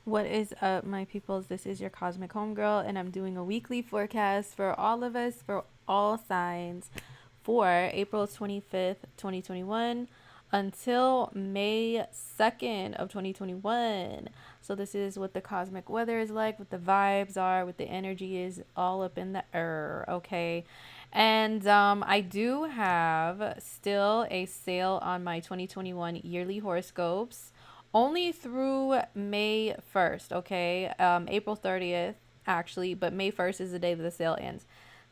What is up, my peoples? This is your Cosmic Homegirl, and I'm doing a weekly forecast for all of us, for all signs, for April 25th, 2021 until May 2nd of 2021. So this is what the cosmic weather is like, what the vibes are, what the energy is all up in the air, okay? And I do have still a sale on my 2021 yearly horoscopes only through May 1st, okay? April 30th, actually, but May 1st is the day that the sale ends.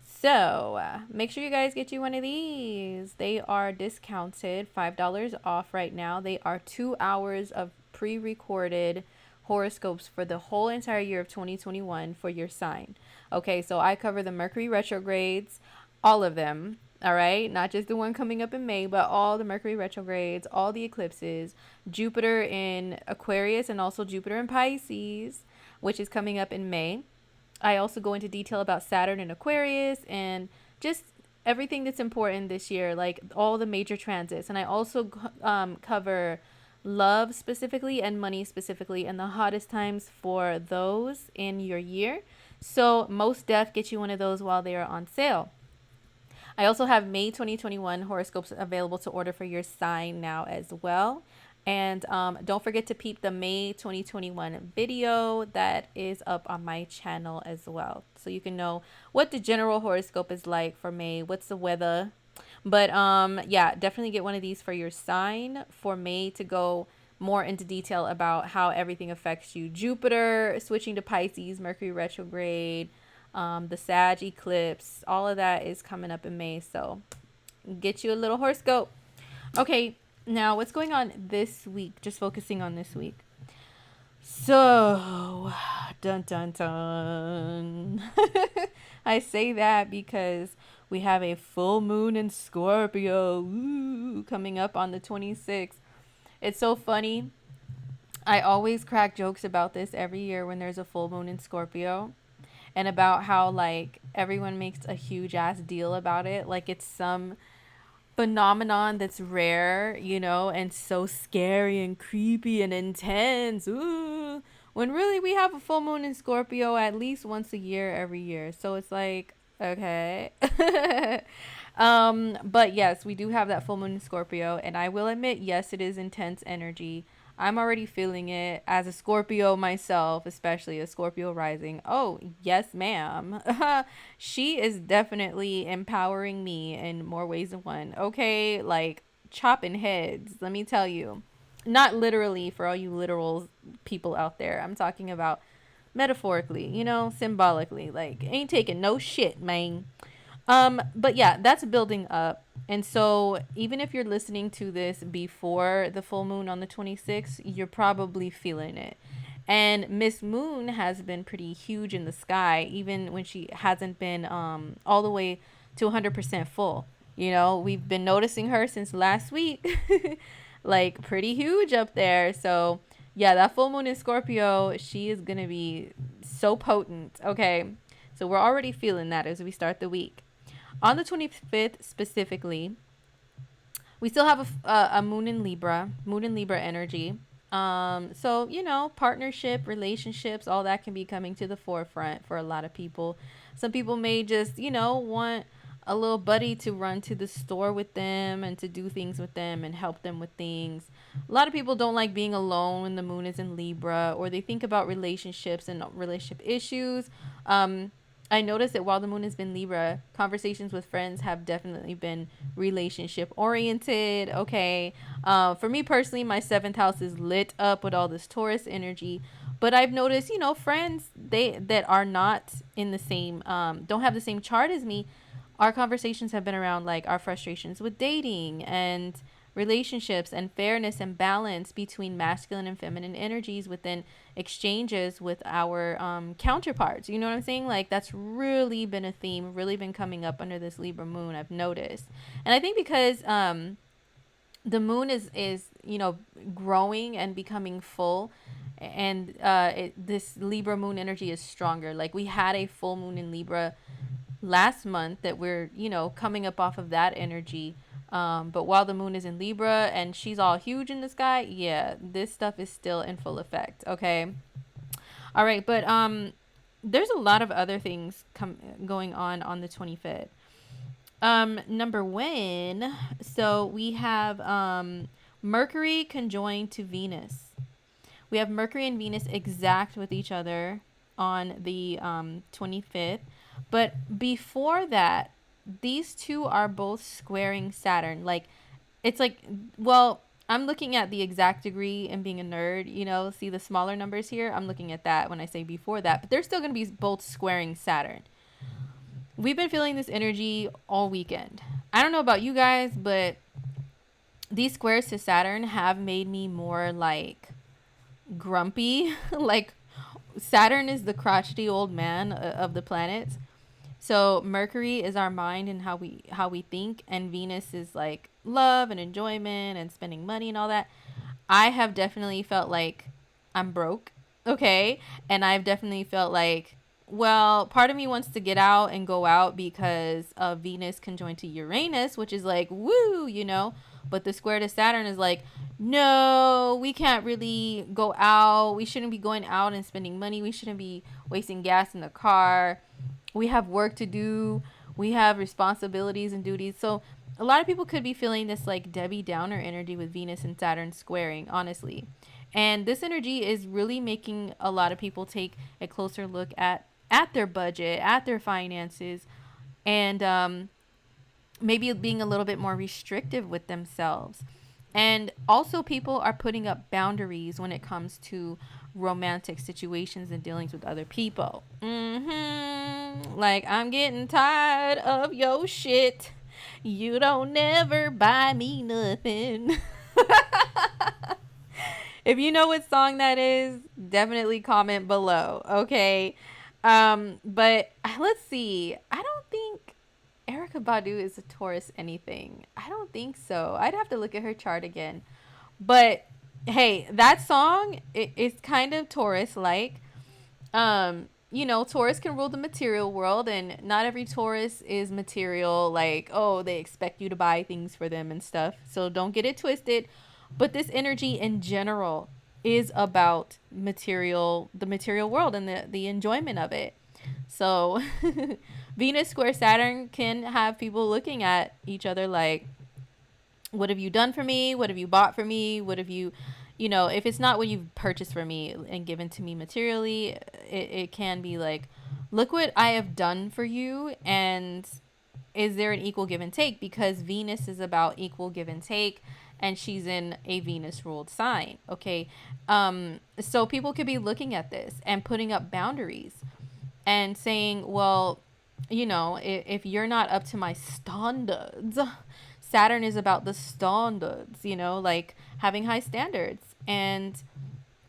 So make sure you guys get you one of these. They are discounted, $5 off right now. They are 2 hours of pre recorded horoscopes for the whole entire year of 2021 for your sign. Okay, so I cover the Mercury retrogrades, all of them. All right, not just the one coming up in May, but all the Mercury retrogrades, all the eclipses, Jupiter in Aquarius, and also Jupiter in Pisces, which is coming up in May. I also go into detail about Saturn and Aquarius and just everything that's important this year, like all the major transits. And I also cover love specifically and money specifically and the hottest times for those in your year. So most def get you one of those while they are on sale. I also have May 2021 horoscopes available to order for your sign now as well. And don't forget to peep the May 2021 video that is up on my channel as well. So you can know what the general horoscope is like for May, what's the weather. But yeah, definitely get one of these for your sign for May to go more into detail about how everything affects you. Jupiter switching to Pisces, Mercury retrograde, the Sag eclipse, all of that is coming up in May. So get you a little horoscope. Okay, now what's going on this week? Just focusing on this week. So, dun dun dun. I say that because we have a full moon in Scorpio coming up on the 26th. It's so funny. I always crack jokes about this every year when there's a full moon in Scorpio and about how like everyone makes a huge ass deal about it like it's some phenomenon that's rare, and so scary and creepy and intense. Ooh. When really we have a full moon in Scorpio at least once a year every year. So it's like, okay. But yes, we do have that full moon in Scorpio, and I will admit, yes, it is intense energy. I'm already feeling it as a Scorpio myself, especially a Scorpio rising. Oh, yes, ma'am. She is definitely empowering me in more ways than one. Okay, like chopping heads, let me tell you. Not literally for all you literal people out there. I'm talking about metaphorically, symbolically. Like, ain't taking no shit, man. But yeah, that's building up. And so even if you're listening to this before the full moon on the 26th, you're probably feeling it. And Miss Moon has been pretty huge in the sky, even when she hasn't been all the way to 100% full. We've been noticing her since last week, like pretty huge up there. So yeah, that full moon in Scorpio, she is going to be so potent. Okay. So we're already feeling that as we start the week. On the 25th specifically, we still have a moon in Libra energy. So, partnership, relationships, all that can be coming to the forefront for a lot of people. Some people may just, want a little buddy to run to the store with them and to do things with them and help them with things. A lot of people don't like being alone when the moon is in Libra, or they think about relationships and relationship issues. I noticed that while the moon has been Libra, conversations with friends have definitely been relationship oriented. Okay. For me personally, my seventh house is lit up with all this Taurus energy. But I've noticed, friends that are not in the same, don't have the same chart as me, our conversations have been around like our frustrations with dating and relationships and fairness and balance between masculine and feminine energies within exchanges with our counterparts. You know what I'm saying? Like that's really been a theme, really been coming up under this Libra moon, I've noticed. And I think because the moon is growing and becoming full, and this Libra moon energy is stronger. Like we had a full moon in Libra last month that we're coming up off of that energy, but while the moon is in Libra and she's all huge in the sky, yeah, this stuff is still in full effect. Okay. All right, but there's a lot of other things going on the 25th. Number one, so we have Mercury conjoined to Venus. We have Mercury and Venus exact with each other on the 25th. But before that, these two are both squaring Saturn. Like, it's like, well, I'm looking at the exact degree and being a nerd, see the smaller numbers here? I'm looking at that when I say before that. But they're still going to be both squaring Saturn. We've been feeling this energy all weekend. I don't know about you guys, but these squares to Saturn have made me more like grumpy. Like, Saturn is the crotchety old man of the planets. So Mercury is our mind and how we think, and Venus is like love and enjoyment and spending money and all that. I have definitely felt like I'm broke, okay? And I've definitely felt like, well, part of me wants to get out and go out because of Venus conjoined to Uranus, which is like, woo. But the square to Saturn is like, no, we can't really go out. We shouldn't be going out and spending money. We shouldn't be wasting gas in the car. We have work to do. We have responsibilities and duties. So a lot of people could be feeling this like Debbie Downer energy with Venus and Saturn squaring, honestly. And this energy is really making a lot of people take a closer look at their budget, at their finances, and maybe being a little bit more restrictive with themselves. And also, people are putting up boundaries when it comes to romantic situations and dealings with other people. Like, I'm getting tired of your shit. You don't never buy me nothing. If you know what song that is, definitely comment below, okay? But let's see. I don't think Erica Badu is a Taurus anything. I don't think so. I'd have to look at her chart again. But hey, that song it's kind of Taurus like. Taurus can rule the material world, and not every Taurus is material, like, oh, they expect you to buy things for them and stuff. So don't get it twisted. But this energy in general is about the material world and the enjoyment of it. So Venus square Saturn can have people looking at each other like, what have you done for me? What have you bought for me? What have you, if it's not what you've purchased for me and given to me materially, it can be like, look what I have done for you. And is there an equal give and take? Because Venus is about equal give and take, and she's in a Venus ruled sign. Okay. So people could be looking at this and putting up boundaries and saying, well, if you're not up to my standards, Saturn is about the standards, like having high standards, and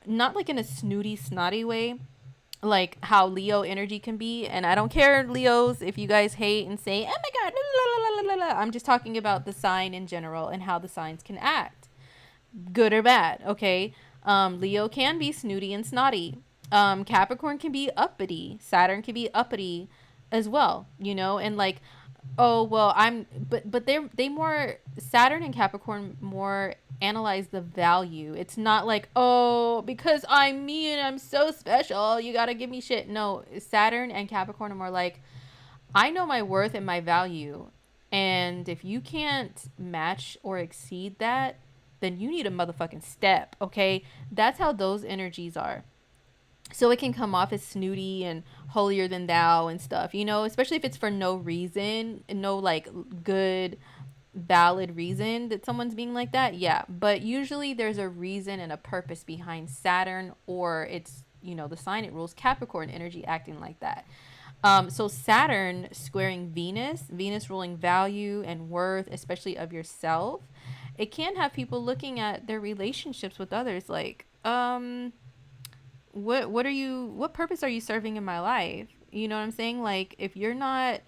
not like in a snooty, snotty way, like how Leo energy can be. And I don't care, Leos, if you guys hate and say, oh my God, la, la, la, la, la. I'm just talking about the sign in general and how the signs can act, good or bad, okay? Leo can be snooty and snotty. Capricorn can be uppity. Saturn can be uppity as well, and like, oh, well, but they more, Saturn and Capricorn more analyze the value. It's not like, oh, because I'm me and I'm so special, you gotta give me shit. No, Saturn and Capricorn are more like, I know my worth and my value, and if you can't match or exceed that, then you need a motherfucking step, okay? That's how those energies are. So it can come off as snooty and holier than thou and stuff, especially if it's for no reason, no like good, valid reason that someone's being like that. Yeah. But usually there's a reason and a purpose behind Saturn, or it's, the sign it rules, Capricorn energy acting like that. So Saturn squaring Venus ruling value and worth, especially of yourself. It can have people looking at their relationships with others like, what purpose are you serving in my life? You know what I'm saying? Like, if you're not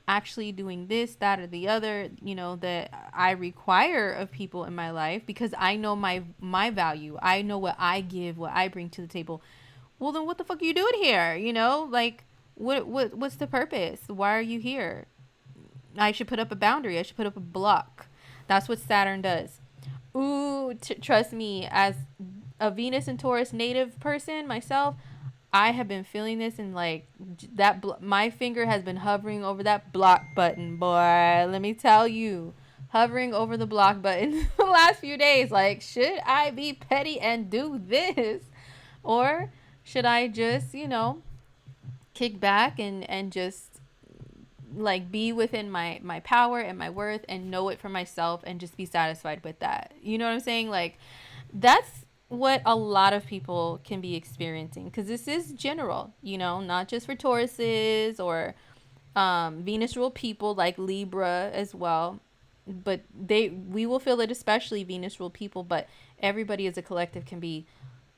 actually doing this, that, or the other, that I require of people in my life, because I know my value, I know what I give, what I bring to the table, well, then what the fuck are you doing here? Like, what's the purpose? Why are you here? I should put up a boundary. I should put up a block. That's what Saturn does. Ooh, trust me, as a Venus and Taurus native person myself, I have been feeling this, and like my finger has been hovering over that block button, boy. Let me tell you, hovering over the block button the last few days. Like, should I be petty and do this, or should I just, kick back and just like be within my power and my worth and know it for myself and just be satisfied with that. You know what I'm saying? Like, that's what a lot of people can be experiencing, because this is general, not just for Tauruses or Venus ruled people like Libra as well, but we will feel it, especially Venus ruled people, but everybody as a collective can be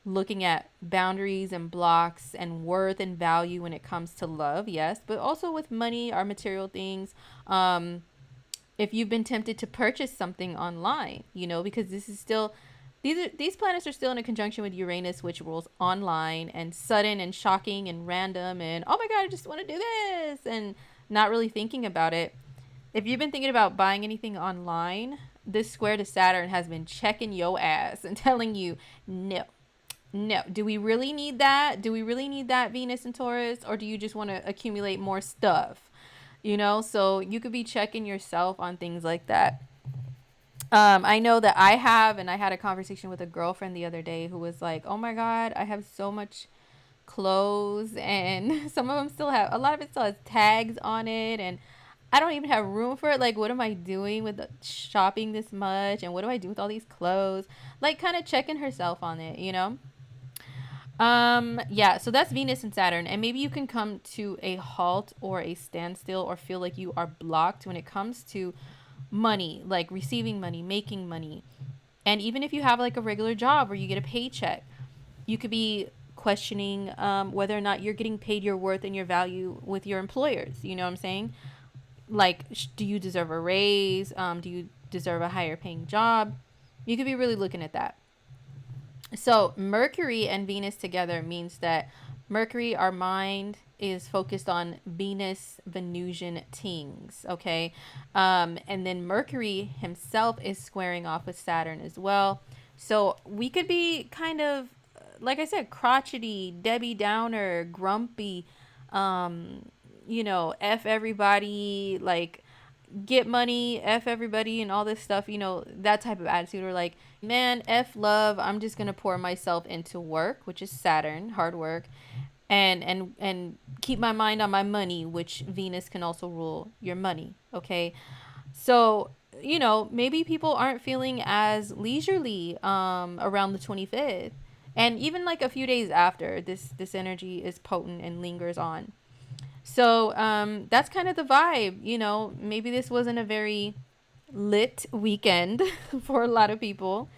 looking at boundaries and blocks and worth and value when it comes to love, yes, but also with money, our material things. If you've been tempted to purchase something online, because this is still, these planets are still in a conjunction with Uranus, which rules online and sudden and shocking and random and, oh my god, I just want to do this, and not really thinking about it. If you've been thinking about buying anything online, this square to Saturn has been checking your ass and telling you, no, no. Do we really need that? Do we really need that, Venus and Taurus? Or do you just want to accumulate more stuff? So you could be checking yourself on things like that. I know that I have, and I had a conversation with a girlfriend the other day who was like, oh my God, I have so much clothes, and some of them still have, a lot of it still has tags on it, and I don't even have room for it. Like, what am I doing with the shopping this much? And what do I do with all these clothes? Like, kind of checking herself on it, yeah, so that's Venus and Saturn, and maybe you can come to a halt or a standstill or feel like you are blocked when it comes to money, like receiving money, making money. And even if you have like a regular job where you get a paycheck, you could be questioning whether or not you're getting paid your worth and your value with your employers. You know what I'm saying? Like, do you deserve a raise? Do you deserve a higher paying job? You could be really looking at that. So Mercury and Venus together means that Mercury, our mind, is focused on Venus Venusian things, okay? And then Mercury himself is squaring off with Saturn as well. So we could be kind of, like I said, crotchety, Debbie Downer, grumpy, F everybody, like, get money, F everybody, and all this stuff, that type of attitude. Or like, man, F love, I'm just gonna pour myself into work, which is Saturn, hard work, and keep my mind on my money, which Venus can also rule your money, okay? So, maybe people aren't feeling as leisurely around the 25th. And even like a few days after, this energy is potent and lingers on. So that's kind of the vibe. Maybe this wasn't a very lit weekend for a lot of people.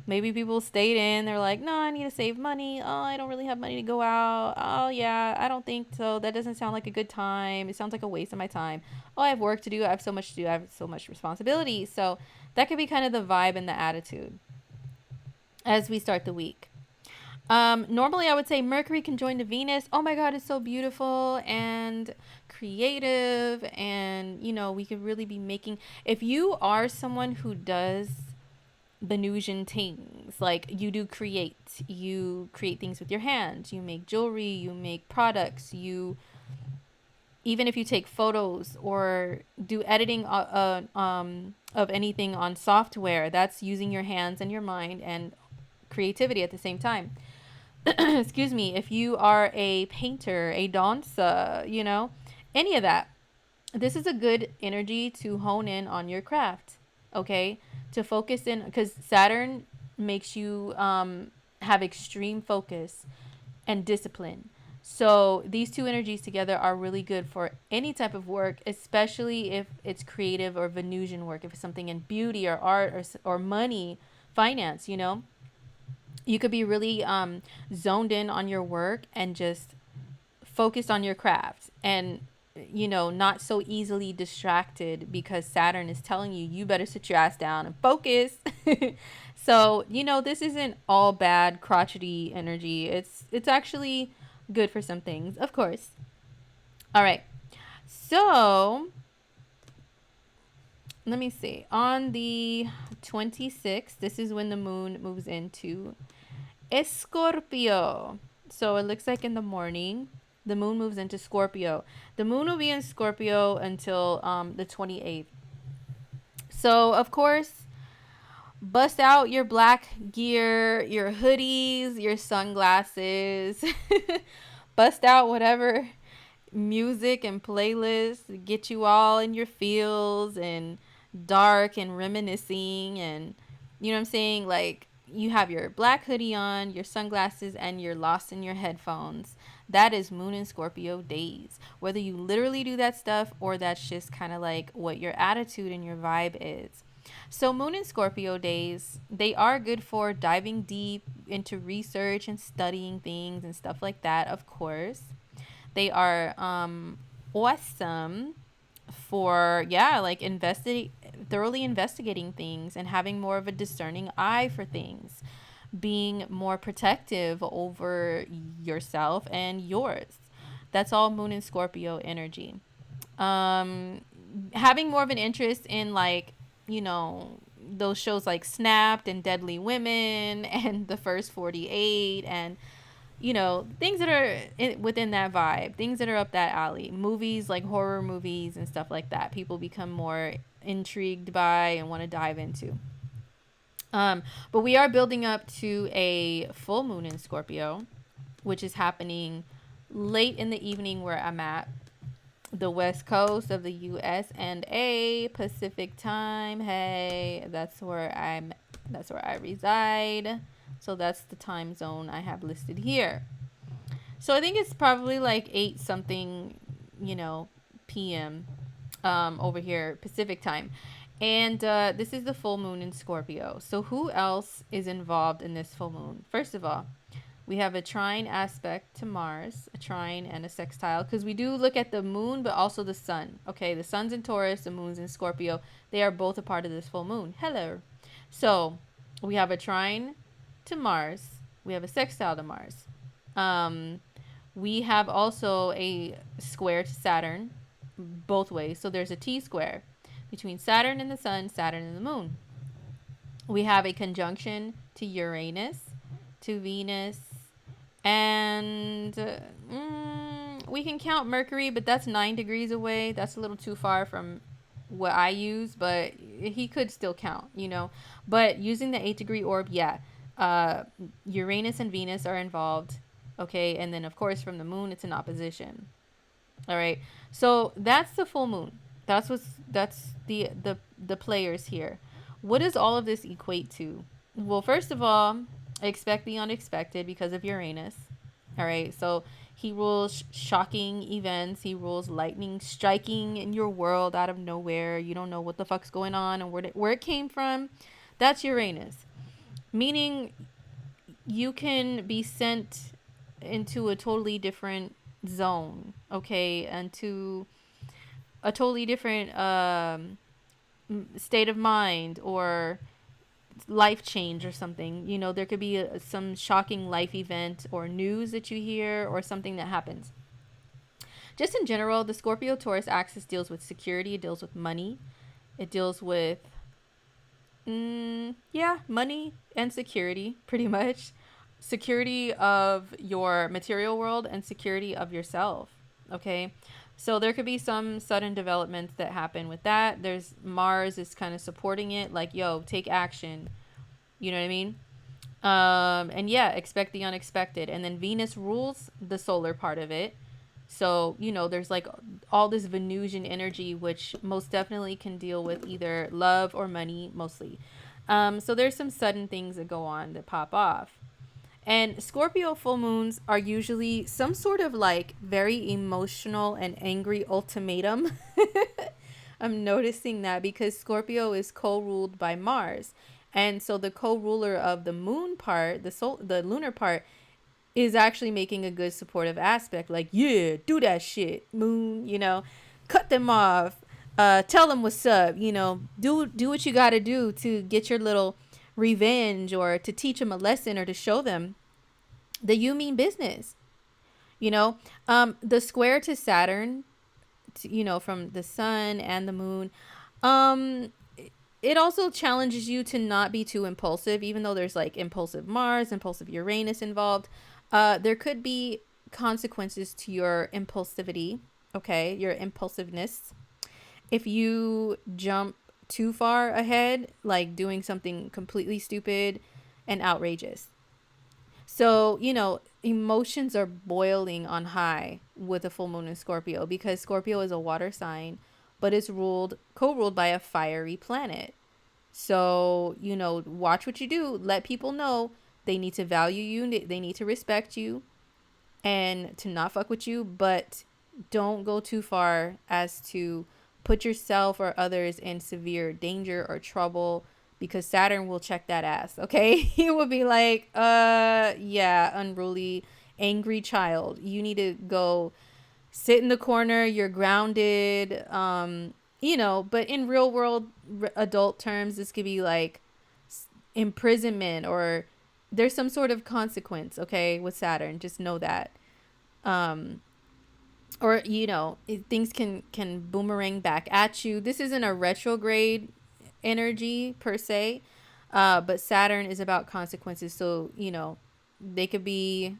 Maybe people stayed in. They're like, no, I need to save money. Oh, I don't really have money to go out. Oh, yeah, I don't think so. That doesn't sound like a good time. It sounds like a waste of my time. Oh, I have work to do. I have so much to do. I have so much responsibility. So that could be kind of the vibe and the attitude as we start the week. Normally I would say Mercury conjoined to Venus. Oh my God, it's so beautiful and creative. And, we could really be making, if you are someone who does Venusian things, like you create things with your hands, you make jewelry, you make products, even if you take photos or do editing of anything on software, that's using your hands and your mind and creativity at the same time. Excuse me, if you are a painter, a dancer, any of that, this is a good energy to hone in on your craft, okay? To focus in, because Saturn makes you have extreme focus and discipline. So these two energies together are really good for any type of work, especially if it's creative or Venusian work, if it's something in beauty or art or money, finance, you could be really zoned in on your work and just focused on your craft, and not so easily distracted, because Saturn is telling you better sit your ass down and focus. So this isn't all bad crotchety energy. It's actually good for some things, of course. All right, so let me see. On the 26th, this is when the moon moves into Scorpio. So it looks like in the morning, the moon moves into Scorpio. The moon will be in Scorpio until the 28th. So, of course, bust out your black gear, your hoodies, your sunglasses. Bust out whatever music and playlists get you all in your feels and dark and reminiscing, and you know what I'm saying, like you have your black hoodie on, your sunglasses, and you're lost in your headphones. That is moon and Scorpio days, whether you literally do that stuff or that's just kind of like what your attitude and your vibe is. So moon and Scorpio days, they are good for diving deep into research and studying things and stuff like that, of course. They are awesome for, yeah, like thoroughly investigating things and having more of a discerning eye for things, being more protective over yourself and yours. That's all moon and Scorpio energy. Um, Having more of an interest in, like, you know, those shows like Snapped and Deadly Women and The First 48 and things that are within that vibe, things that are up that alley, movies like horror movies and stuff like that. People become more intrigued by and want to dive into. But we are building up to a full moon in Scorpio, which is happening late in the evening where I'm at, the west coast of the US and a Pacific time. Hey, that's where I reside. So that's the time zone I have listed here. So I think it's probably like 8 something, p.m. Over here, Pacific time. And this is the full moon in Scorpio. So who else is involved in this full moon? First of all, we have a trine aspect to Mars, a trine and a sextile, because we do look at the moon, but also the sun. Okay, the sun's in Taurus, the moon's in Scorpio. They are both a part of this full moon. Hello. So we have a trine to Mars. We have a sextile to Mars. Um, we have also a square to Saturn, both ways. So there's a T square between Saturn and the sun, Saturn and the moon. We have a conjunction to Uranus, to Venus, and we can count Mercury, but that's 9 degrees away. That's a little too far from what I use, but he could still count. But using the 8-degree orb, yeah, Uranus and Venus are involved. Okay, and then of course from the moon, it's in opposition. All right, so that's the full moon. That's the players here. What does all of this equate to? Well, first of all, expect the unexpected because of Uranus. All right, so he rules shocking events. He rules lightning striking in your world out of nowhere. You don't know what the fuck's going on and where it came from. That's Uranus. Meaning you can be sent into a totally different zone, okay, and to a totally different state of mind or life change or something. There could be some shocking life event or news that you hear or something that happens. Just in general, the Scorpio Taurus axis deals with security, it deals with money, it deals with money and security, pretty much. Security of your material world and security of yourself. Okay, so there could be some sudden developments that happen with that. There's Mars is kind of supporting it, like, yo, take action. You know what I mean? And yeah, expect the unexpected. And then Venus rules the solar part of it. So, there's like all this Venusian energy, which most definitely can deal with either love or money, mostly. So there's some sudden things that go on that pop off. And Scorpio full moons are usually some sort of like very emotional and angry ultimatum. I'm noticing that because Scorpio is co-ruled by Mars. And so the co-ruler of the moon part, the lunar part, is actually making a good supportive aspect. Like, yeah, do that shit, moon, cut them off. Tell them what's up, do what you got to do to get your little revenge or to teach them a lesson or to show them that you mean business. The square to Saturn, from the sun and the moon, it also challenges you to not be too impulsive, even though there's like impulsive Mars, impulsive Uranus involved. There could be consequences to your impulsivity, okay, your impulsiveness. If you jump too far ahead, like doing something completely stupid and outrageous. So, emotions are boiling on high with a full moon in Scorpio because Scorpio is a water sign, but it's co-ruled by a fiery planet. So, watch what you do. Let people know they need to value you, they need to respect you and to not fuck with you, but don't go too far as to put yourself or others in severe danger or trouble because Saturn will check that ass, okay? He will be like, yeah, unruly, angry child. You need to go sit in the corner, you're grounded, but in real world adult terms, this could be like imprisonment or there's some sort of consequence, okay, with Saturn. Just know that. Um, or things can boomerang back at you. This isn't a retrograde energy per se, but Saturn is about consequences. So they could be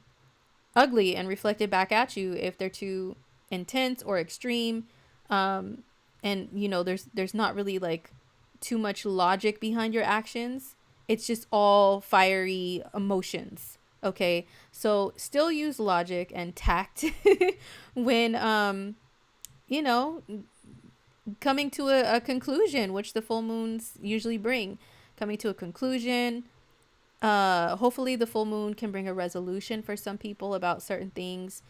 ugly and reflected back at you if they're too intense or extreme. And there's not really like too much logic behind your actions. It's just all fiery emotions. Okay, so still use logic and tact when you know coming to a conclusion, which the full moons usually bring. Coming to a conclusion. Hopefully the full moon can bring a resolution for some people about certain things,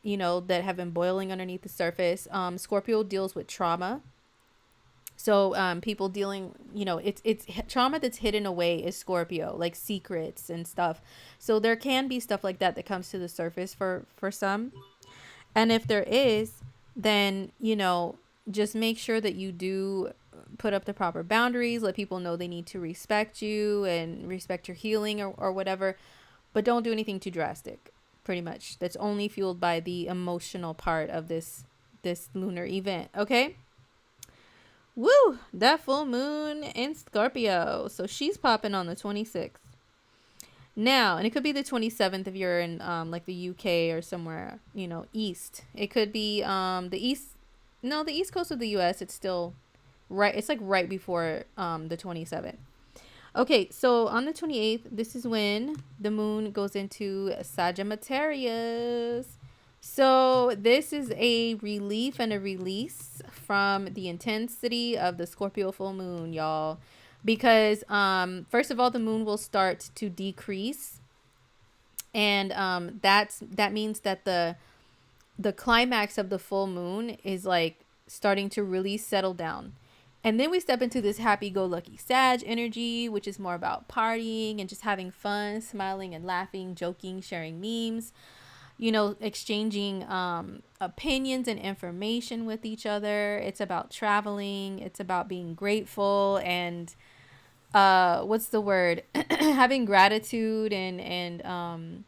that have been boiling underneath the surface. Scorpio deals with trauma. So people dealing, it's trauma that's hidden away is Scorpio, like secrets and stuff. So there can be stuff like that that comes to the surface for some. And if there is, then, just make sure that you do put up the proper boundaries, let people know they need to respect you and respect your healing or whatever, but don't do anything too drastic, pretty much. That's only fueled by the emotional part of this lunar event, okay? Woo! That full moon in Scorpio. So she's popping on the 26th. Now, and it could be the 27th if you're in like the UK or somewhere, east. It could be the east coast of the US. It's still right. It's like right before the 27th. Okay, so on the 28th, this is when the moon goes into Sagittarius. So this is a relief and a release from the intensity of the Scorpio full moon, y'all. Because first of all, the moon will start to decrease. And that means that the climax of the full moon is like starting to really settle down. And then we step into this happy-go-lucky Sag energy, which is more about partying and just having fun, smiling and laughing, joking, sharing memes, exchanging opinions and information with each other. It's about traveling. It's about being grateful and what's the word? Having gratitude and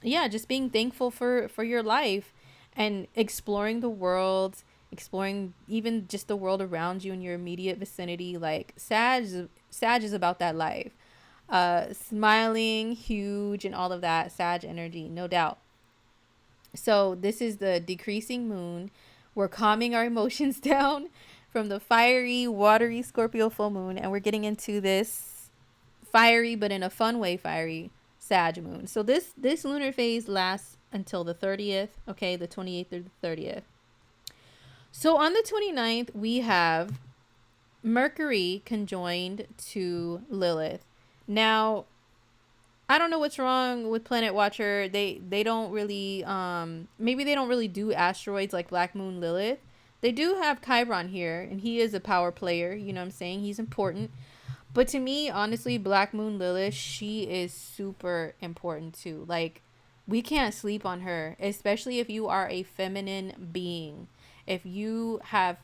yeah, just being thankful for your life and exploring the world, exploring even just the world around you in your immediate vicinity. Like Sag is about that life. Smiling, huge, and all of that. Sag energy, no doubt. So this is the decreasing moon. We're calming our emotions down from the fiery, watery Scorpio full moon, and we're getting into this fiery, but in a fun way, fiery Sag moon. So this lunar phase lasts until the 30th, okay, the 28th through the 30th. So on the 29th, we have Mercury conjoined to Lilith. Now, I don't know what's wrong with Planet Watcher. They don't really maybe they don't really do asteroids like Black Moon Lilith. They do have Chiron here, and he is a power player, you know what I'm saying? He's important. But to me, honestly, Black Moon Lilith, she is super important too. Like, we can't sleep on her, especially if you are a feminine being. If you have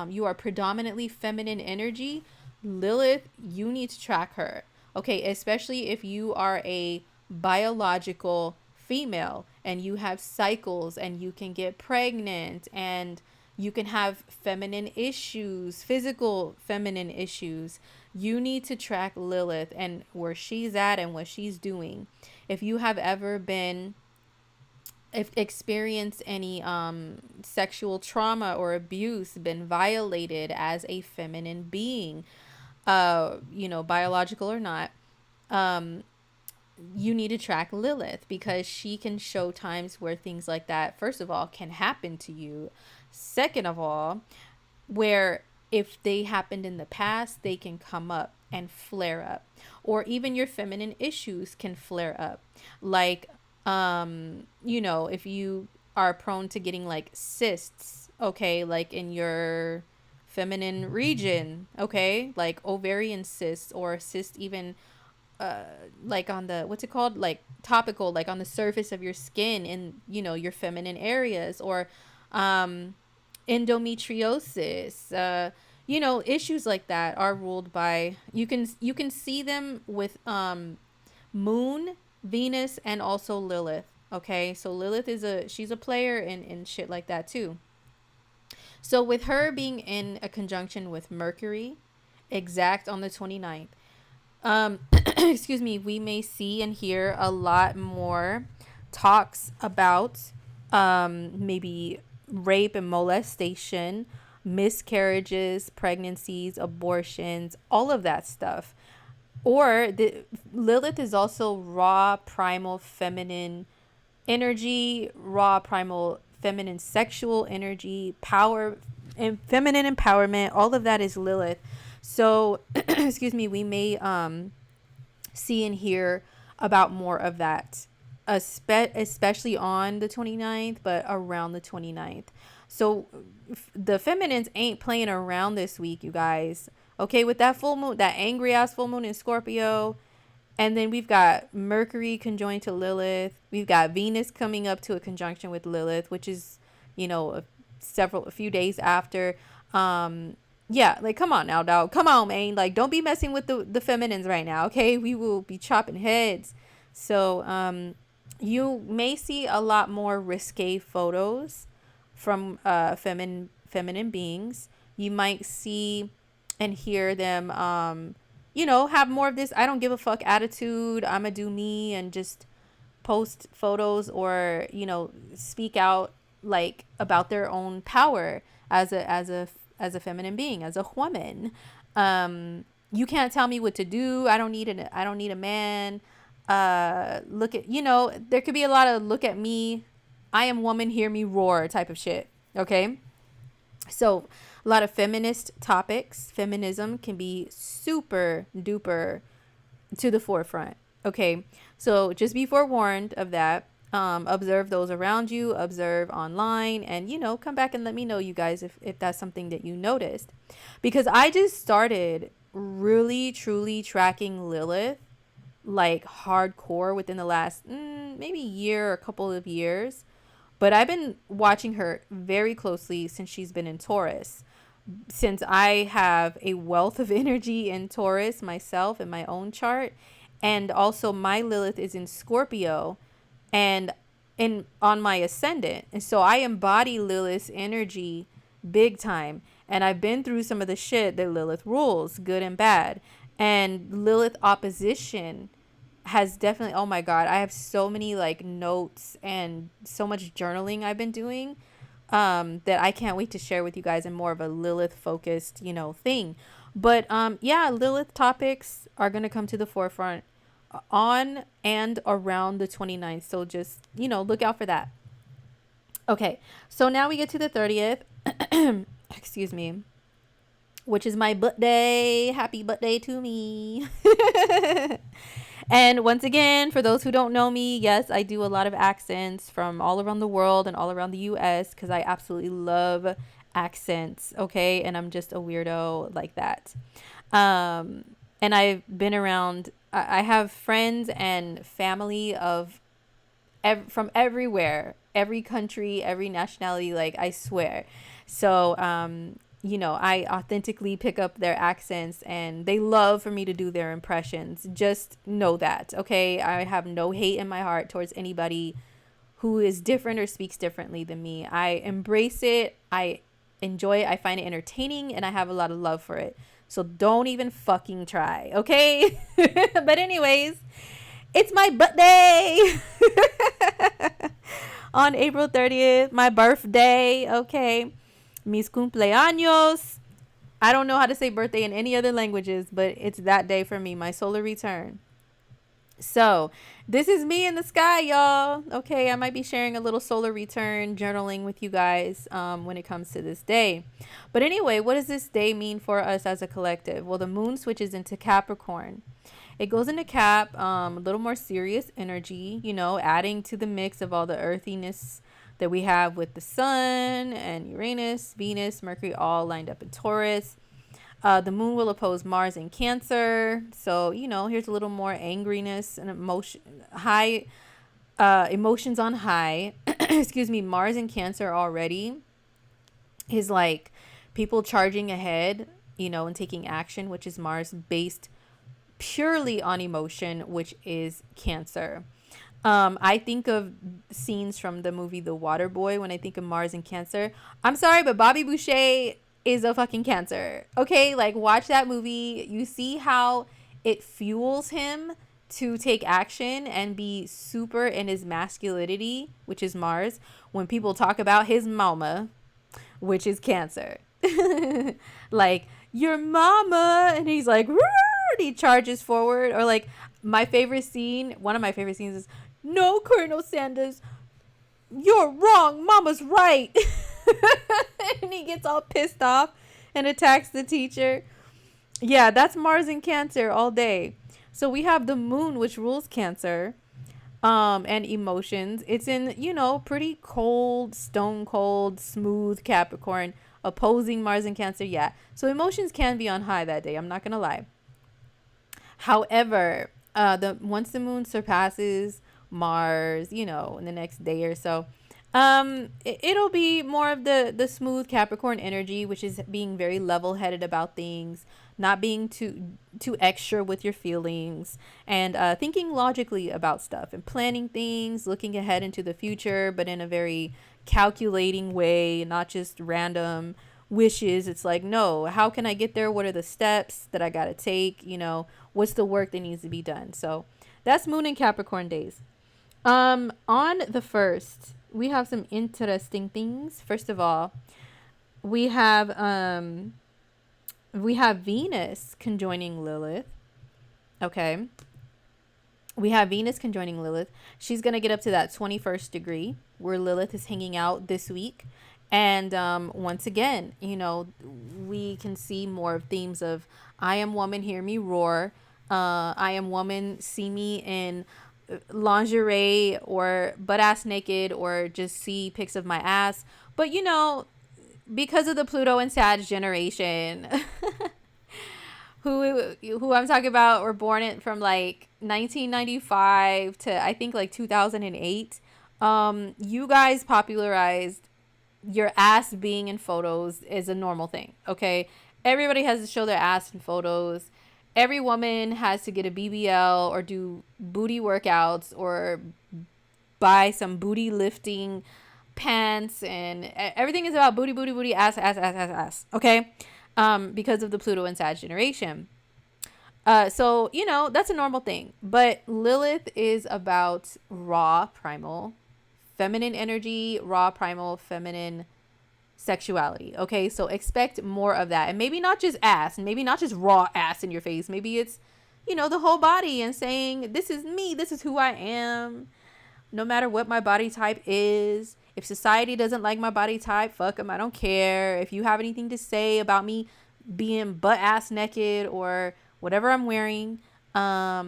you are predominantly feminine energy, Lilith, you need to track her. Okay, especially if you are a biological female and you have cycles and you can get pregnant and You can have feminine issues, physical feminine issues. You need to track Lilith and where she's at and what she's doing. If you have ever been, if experienced any sexual trauma or abuse, been violated as a feminine being, biological or not, um, you need to track Lilith, because she can show times where things like that, first of all, can happen to you. Second of all, where if they happened in the past, they can come up and flare up. Or even your feminine issues can flare up. Like, if you are prone to getting like cysts, okay, like in your feminine region, okay, like ovarian cysts, or cyst even like on the, what's it called, like topical, like on the surface of your skin in your feminine areas, or endometriosis, issues like that are ruled by, you can see them with moon, Venus, and also Lilith. Okay, so Lilith she's a player in shit like that too. So with her being in a conjunction with Mercury exact on the 29th, excuse me, we may see and hear a lot more talks about maybe rape and molestation, miscarriages, pregnancies, abortions, all of that stuff. Or Lilith is also raw primal feminine energy, raw primal feminine sexual energy, power and feminine empowerment. All of that is Lilith. So excuse me, we may see and hear about more of that, especially on the 29th, but around the 29th. So the feminines ain't playing around this week, you guys. Okay, with that full moon, that angry ass full moon in Scorpio, and then we've got Mercury conjoined to Lilith. We've got Venus coming up to a conjunction with Lilith, which is, a few days after. Yeah, like, come on now, dog. Come on, man. Like, don't be messing with the feminines right now, okay? We will be chopping heads. So, you may see a lot more risque photos from feminine beings. You might see and hear them have more of this I don't give a fuck attitude. I'ma do me and just post photos, or speak out like about their own power as a feminine being, as a woman. You can't tell me what to do. I don't need a man. Look at, there could be a lot of look at me, I am woman, hear me roar type of shit. Okay, so a lot of feminist topics. Feminism can be super duper to the forefront. Okay, so just be forewarned of that. Observe those around you, observe online, and come back and let me know, you guys, if that's something that you noticed. Because I just started really truly tracking Lilith like hardcore within the last maybe year or a couple of years. But I've been watching her very closely since she's been in Taurus. Since I have a wealth of energy in Taurus myself in my own chart, and also my Lilith is in Scorpio and on my ascendant. And so I embody Lilith's energy big time. And I've been through some of the shit that Lilith rules, good and bad. And Lilith opposition has definitely, oh my god, I have so many like notes and so much journaling I've been doing that I can't wait to share with you guys in more of a Lilith focused thing. But yeah, Lilith topics are going to come to the forefront on and around the 29th, so just look out for that. Okay, so now we get to the 30th. Excuse me, which is my birthday. Happy birthday to me. And once again, for those who don't know me, yes, I do a lot of accents from all around the world and all around the US, because I absolutely love accents, okay? And I'm just a weirdo like that. And I've been around, I have friends and family from everywhere, every country, every nationality, like, I swear. So, I authentically pick up their accents, and they love for me to do their impressions. Just know that, okay? I have no hate in my heart towards anybody who is different or speaks differently than me. I embrace it. I enjoy it. I find it entertaining and I have a lot of love for it. So don't even fucking try, okay? But anyways, it's my birthday on April 30th, my birthday, okay? Mis cumpleaños. I don't know how to say birthday in any other languages, but it's that day for me, my solar return. So, this is me in the sky, y'all. Okay, I might be sharing a little solar return journaling with you guys when it comes to this day. But anyway, what does this day mean for us as a collective? Well, the moon switches into Capricorn. It goes into Cap, a little more serious energy, you know, adding to the mix of all the earthiness that we have with the sun and Uranus, Venus, Mercury all lined up in Taurus. The moon will oppose Mars in Cancer. So, you know, here's a little more angriness and emotion, high emotions on high. Excuse me, Mars in Cancer already is like people charging ahead, you know, and taking action, which is Mars based purely on emotion, which is Cancer. I think of scenes from the movie The Water Boy when I think of Mars and Cancer. I'm sorry, but Bobby Boucher is a fucking Cancer. Okay, like watch that movie. You see how it fuels him to take action and be super in his masculinity, which is Mars, when people talk about his mama, which is Cancer. Like, your mama, and he's like, "Roar," he charges forward. Or like my favorite scene, one of my favorite scenes is, "No, Colonel Sanders, you're wrong, mama's right." And he gets all pissed off and attacks the teacher. Yeah, that's Mars in Cancer all day. So we have the moon, which rules Cancer, and emotions. It's in, you know, pretty cold, stone cold, smooth Capricorn, opposing Mars in Cancer. Yeah, so emotions can be on high that day, I'm not gonna lie. However, the once the moon surpasses Mars, you know, in the next day or so, it'll be more of the smooth Capricorn energy, which is being very level-headed about things, not being too extra with your feelings, and thinking logically about stuff and planning things, looking ahead into the future, but in a very calculating way, not just random wishes. It's like, no, how can I get there? What are the steps that I got to take? You know, what's the work that needs to be done? So that's moon and Capricorn days. On the first, we have some interesting things. First of all, we have Venus conjoining Lilith. Okay. We have Venus conjoining Lilith. She's going to get up to that 21st degree where Lilith is hanging out this week. And once again, you know, we can see more of themes of I am woman, hear me roar. I am woman, see me in lingerie or butt ass naked, or just see pics of my ass. But, you know, because of the Pluto and Sag generation, who I'm talking about were born in from like 1995 to I think like 2008. You guys popularized your ass being in photos is a normal thing, okay? Everybody has to show their ass in photos. Every woman has to get a BBL or do booty workouts or buy some booty lifting pants, and everything is about booty, booty, booty, ass, ass, ass, ass, ass, okay? Because of the Pluto and Sag generation. So, you know, that's a normal thing. But Lilith is about raw, primal, feminine energy, raw, primal, feminine sexuality. Okay, so expect more of that. And maybe not just ass, and maybe not just raw ass in your face. Maybe it's, you know, the whole body, and saying, this is me, this is who I am, no matter what my body type is. If society doesn't like my body type, fuck them, I don't care. If you have anything to say about me being butt ass naked or whatever I'm wearing, I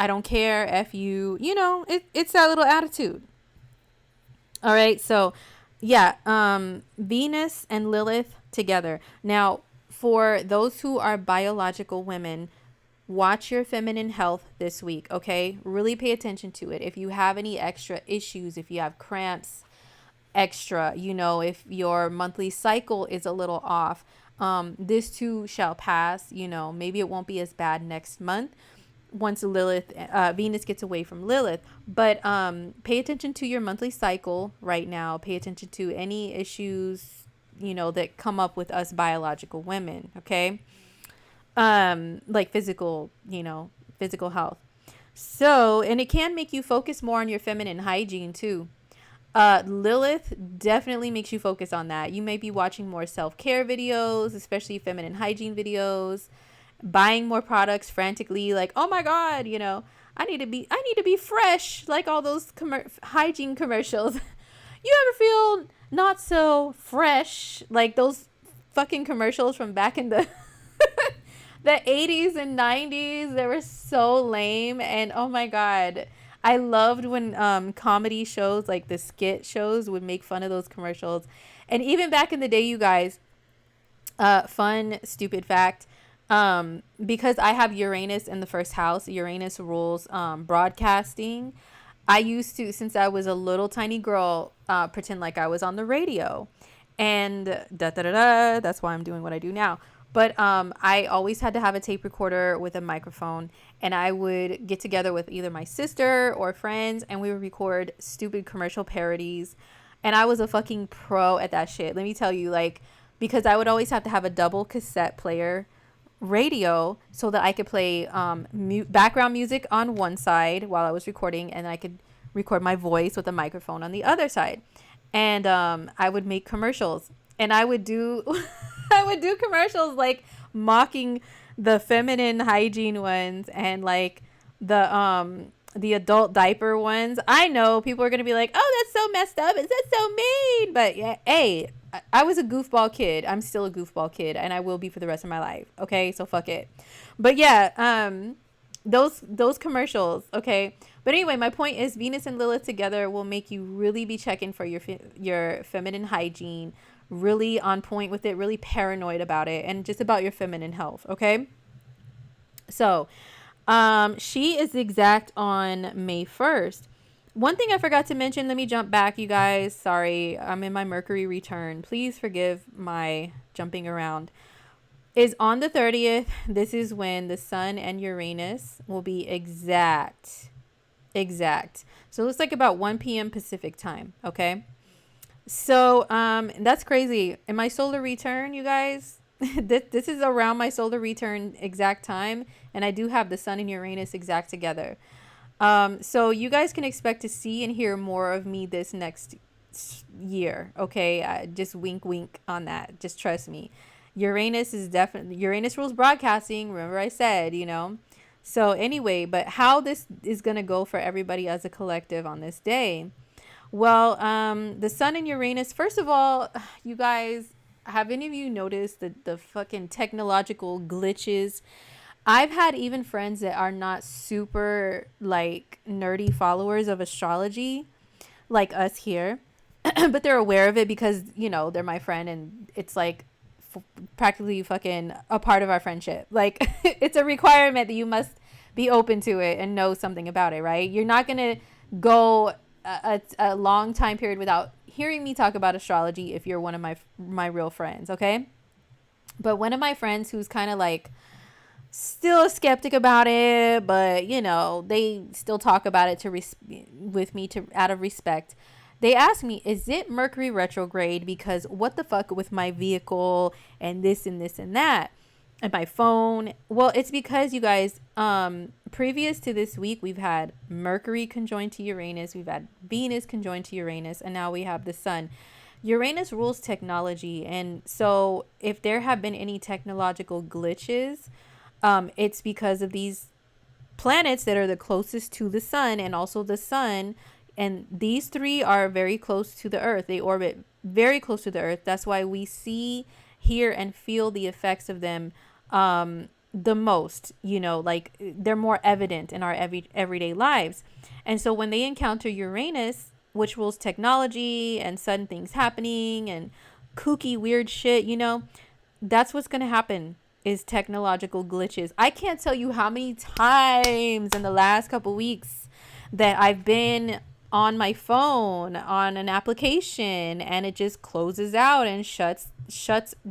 don't care. If you know, it's that little attitude. All right, so yeah, Venus and Lilith together. Now, for those who are biological women, watch your feminine health this week, okay? Really pay attention to it. If you have any extra issues, if you have cramps, extra, you know, if your monthly cycle is a little off, this too shall pass. You know, maybe it won't be as bad next month once Venus gets away from Lilith. But pay attention to your monthly cycle right now. Pay attention to any issues, that come up with us biological women, okay? Like physical health. So, and it can make you focus more on your feminine hygiene too. Lilith definitely makes you focus on that. You may be watching more self-care videos, especially feminine hygiene videos, buying more products frantically, like, oh my God, I need to be fresh, like all those hygiene commercials. You ever feel not so fresh, like those fucking commercials from back in the the 80s and 90s? They were so lame, and oh my God, I loved when comedy shows, like the skit shows, would make fun of those commercials. And even back in the day, you guys, fun stupid fact, because I have Uranus in the first house. Uranus rules broadcasting. I used to, since I was a little tiny girl, pretend like I was on the radio, and that's why I'm doing what I do now. But I always had to have a tape recorder with a microphone, and I would get together with either my sister or friends, and we would record stupid commercial parodies. And I was a fucking pro at that shit. Let me tell you, like, because I would always have to have a double cassette player radio so that I could play background music on one side while I was recording, and I could record my voice with a microphone on the other side. And I would make commercials, and I would do I would do commercials like mocking the feminine hygiene ones and like the adult diaper ones. I know people are gonna be like, oh, that's so messed up, is that so mean? But yeah, hey, I was a goofball kid. I'm still a goofball kid, and I will be for the rest of my life. Okay, so fuck it. But yeah, those commercials. Okay, but anyway, my point is Venus and Lilith together will make you really be checking for your feminine hygiene, really on point with it, really paranoid about it, and just about your feminine health. Okay, so she is exact on May 1st. One thing I forgot to mention, let me jump back, you guys. Sorry, I'm in my Mercury return. Please forgive my jumping around. Is on the 30th. This is when the Sun and Uranus will be exact. So it looks like about 1 p.m. Pacific time, okay? So that's crazy. In my solar return, you guys, this is around my solar return exact time, and I do have the Sun and Uranus exact together. So you guys can expect to see and hear more of me this next year. Okay. Just wink, wink on that. Just trust me. Uranus rules broadcasting. Remember I said, so anyway, but how this is going to go for everybody as a collective on this day. Well, the Sun and Uranus, first of all, you guys, have any of you noticed the fucking technological glitches? I've had even friends that are not super like nerdy followers of astrology like us here, but they're aware of it because, they're my friend, and it's like practically fucking a part of our friendship. Like it's a requirement that you must be open to it and know something about it, right? You're not going to go a long time period without hearing me talk about astrology if you're one of my real friends, okay? But one of my friends who's kind of like still a skeptic about it, but they still talk about it with me out of respect. They asked me, is it Mercury retrograde? Because what the fuck with my vehicle and this and this and that and my phone? Well, it's because, you guys, previous to this week, we've had Mercury conjoined to Uranus, we've had Venus conjoined to Uranus, and now we have the Sun. Uranus rules technology, and so if there have been any technological glitches, it's because of these planets that are the closest to the Sun, and also the Sun, and these three are very close to the Earth. They orbit very close to the Earth. That's why we see, hear, and feel the effects of them the most. Like they're more evident in our everyday lives. And so when they encounter Uranus, which rules technology and sudden things happening and kooky weird shit, that's what's going to happen, is technological glitches. I can't tell you how many times in the last couple weeks that I've been on my phone on an application and it just closes out and shuts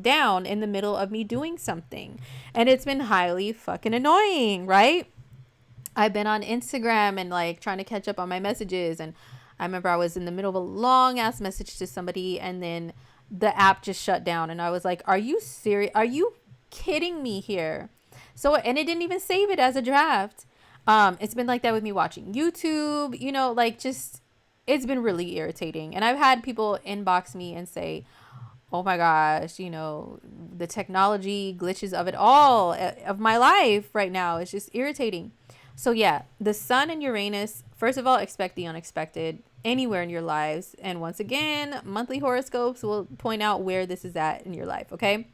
down in the middle of me doing something. And it's been highly fucking annoying, right? I've been on Instagram and like trying to catch up on my messages, and I remember I was in the middle of a long ass message to somebody, and then the app just shut down. And I was like, are you serious? Are you kidding me here? So, and it didn't even save it as a draft. It's been like that with me watching YouTube, you know, like just, it's been really irritating. And I've had people inbox me and say, oh my gosh, you know, the technology glitches of it all of my life right now. It's just irritating. So yeah, the sun and Uranus, first of all, expect the unexpected anywhere in your lives. And once again, monthly horoscopes will point out where this is at in your life, okay?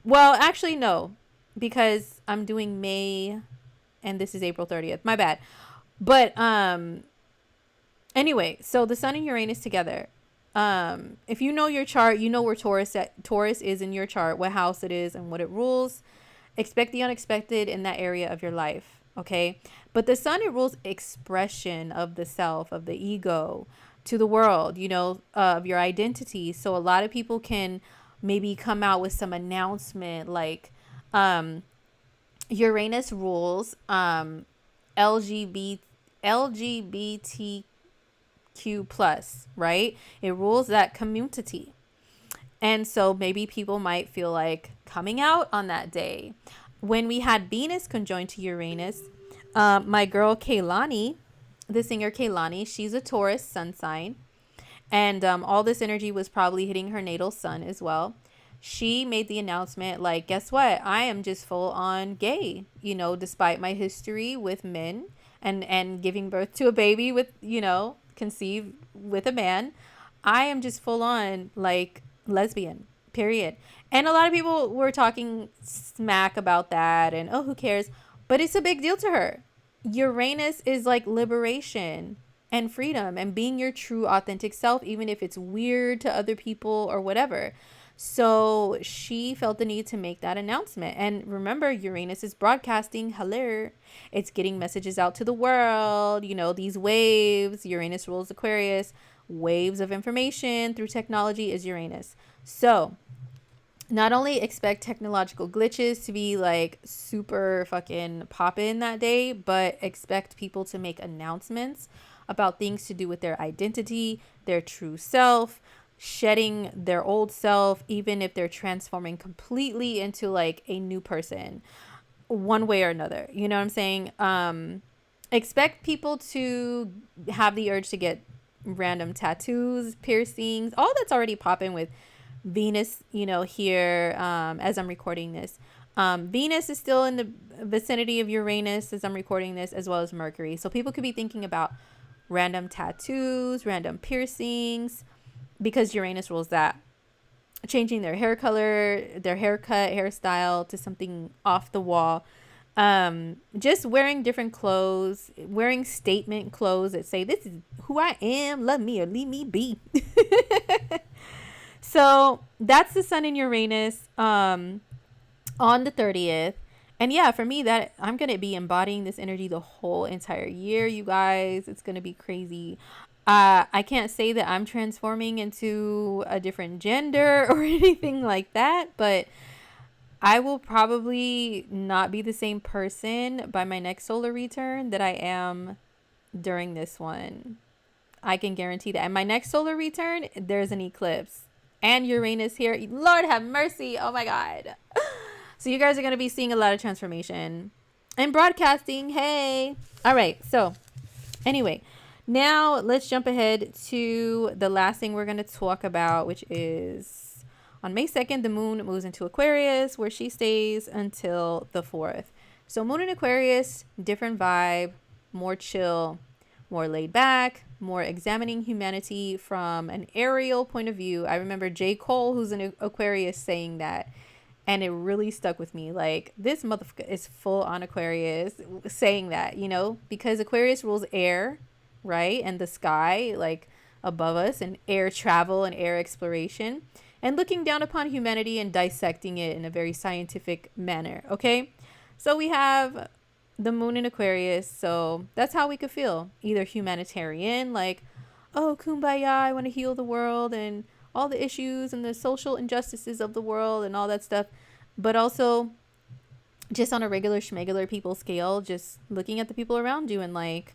Well, actually, no, because I'm doing May and this is April 30th. My bad. But anyway, so the sun and Uranus together. If you know your chart, you know where Taurus is in your chart, what house it is and what it rules. Expect the unexpected in that area of your life, okay? But the sun, it rules expression of the self, of the ego to the world, you know, of your identity. So a lot of people can maybe come out with some announcement like Uranus rules LGBTQ plus, right? It rules that community. And so maybe people might feel like coming out on that day. When we had Venus conjoined to Uranus, my girl Kaylani, the singer Kaylani, she's a Taurus sun sign. And all this energy was probably hitting her natal sun as well. She made the announcement like, guess what? I am just full on gay, you know, despite my history with men and giving birth to a baby with, you know, conceived with a man. I am just full on like lesbian, period. And a lot of people were talking smack about that and, oh, who cares? But it's a big deal to her. Uranus is like liberation and freedom and being your true authentic self, even if it's weird to other people or whatever. So she felt the need to make that announcement. And remember, Uranus is broadcasting. Hello. It's getting messages out to the world. You know, these waves. Uranus rules Aquarius. Waves of information through technology is Uranus. So not only expect technological glitches to be like super fucking poppin' that day, but expect people to make announcements about things to do with their identity, their true self, shedding their old self, even if they're transforming completely into like a new person one way or another. You know what I'm saying? Expect people to have the urge to get random tattoos, piercings, all that's already popping with Venus, you know, here as I'm recording this. Venus is still in the vicinity of Uranus as I'm recording this, as well as Mercury. So people could be thinking about random tattoos, random piercings, because Uranus rules that. Changing their hair color, their haircut, hairstyle to something off the wall. Just wearing different clothes, wearing statement clothes that say, this is who I am, love me or leave me be. So that's the sun in Uranus on the 30th. And yeah, for me, that I'm going to be embodying this energy the whole entire year, you guys. It's going to be crazy. I can't say that I'm transforming into a different gender or anything like that, but I will probably not be the same person by my next solar return that I am during this one. I can guarantee that. And my next solar return, there's an eclipse. And Uranus here. Lord have mercy. Oh my God. So you guys are going to be seeing a lot of transformation and broadcasting. Hey. All right. So anyway, now let's jump ahead to the last thing we're going to talk about, which is on May 2nd, the moon moves into Aquarius, where she stays until the 4th. So moon in Aquarius, different vibe, more chill, more laid back, more examining humanity from an aerial point of view. I remember J. Cole, who's an Aquarius, saying that, and it really stuck with me. Like, this motherfucker is full on Aquarius saying that, you know, because Aquarius rules air, right? And the sky, like above us, and air travel and air exploration, and looking down upon humanity and dissecting it in a very scientific manner. Okay. So we have the moon in Aquarius. So that's how we could feel, either humanitarian, like, oh, kumbaya, I want to heal the world and all the issues and the social injustices of the world and all that stuff. But also just on a regular schmegular people scale, just looking at the people around you and like,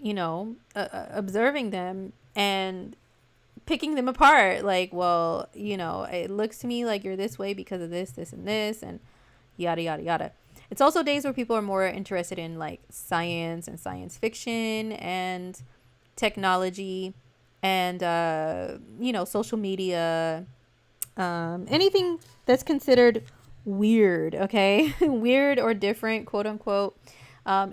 you know, observing them and picking them apart. Like, well, you know, it looks to me like you're this way because of this, this, and this, and yada, yada, yada. It's also days where people are more interested in like science and science fiction and technology and, you know, social media, anything that's considered weird, okay? Weird or different, quote unquote,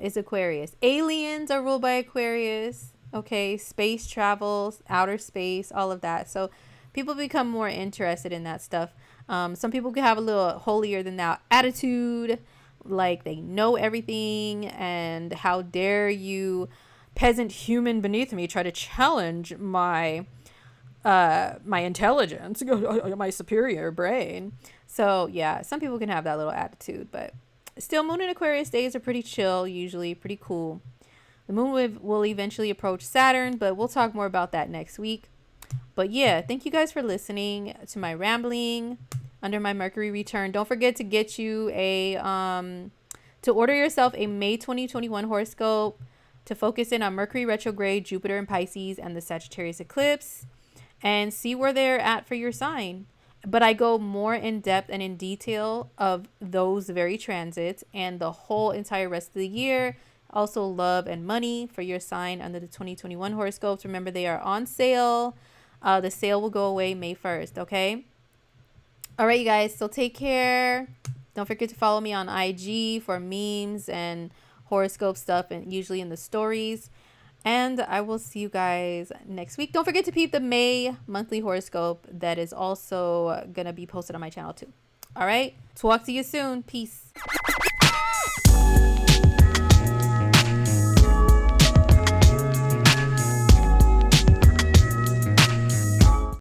is Aquarius. Aliens are ruled by Aquarius, okay? Space travels, outer space, all of that. So people become more interested in that stuff. Some people can have a little holier than thou attitude, like they know everything, and how dare you, peasant human beneath me, try to challenge my my intelligence, my superior brain. So yeah, some people can have that little attitude, but still, Moon and Aquarius days are pretty chill, usually pretty cool. The moon will eventually approach Saturn, but we'll talk more about that next week. But yeah, thank you guys for listening to my rambling under my Mercury return. Don't forget to get you a to order yourself a May 2021 horoscope to focus in on Mercury retrograde, Jupiter in Pisces, and the Sagittarius eclipse, and see where they're at for your sign. But I go more in depth and in detail of those very transits and the whole entire rest of the year. Also, love and money for your sign under the 2021 horoscopes. Remember, they are on sale. The sale will go away May 1st, okay? All right, you guys. So take care. Don't forget to follow me on IG for memes and horoscope stuff, and usually in the stories. And I will see you guys next week. Don't forget to peep the May monthly horoscope that is also going to be posted on my channel too. All right. Talk to you soon. Peace.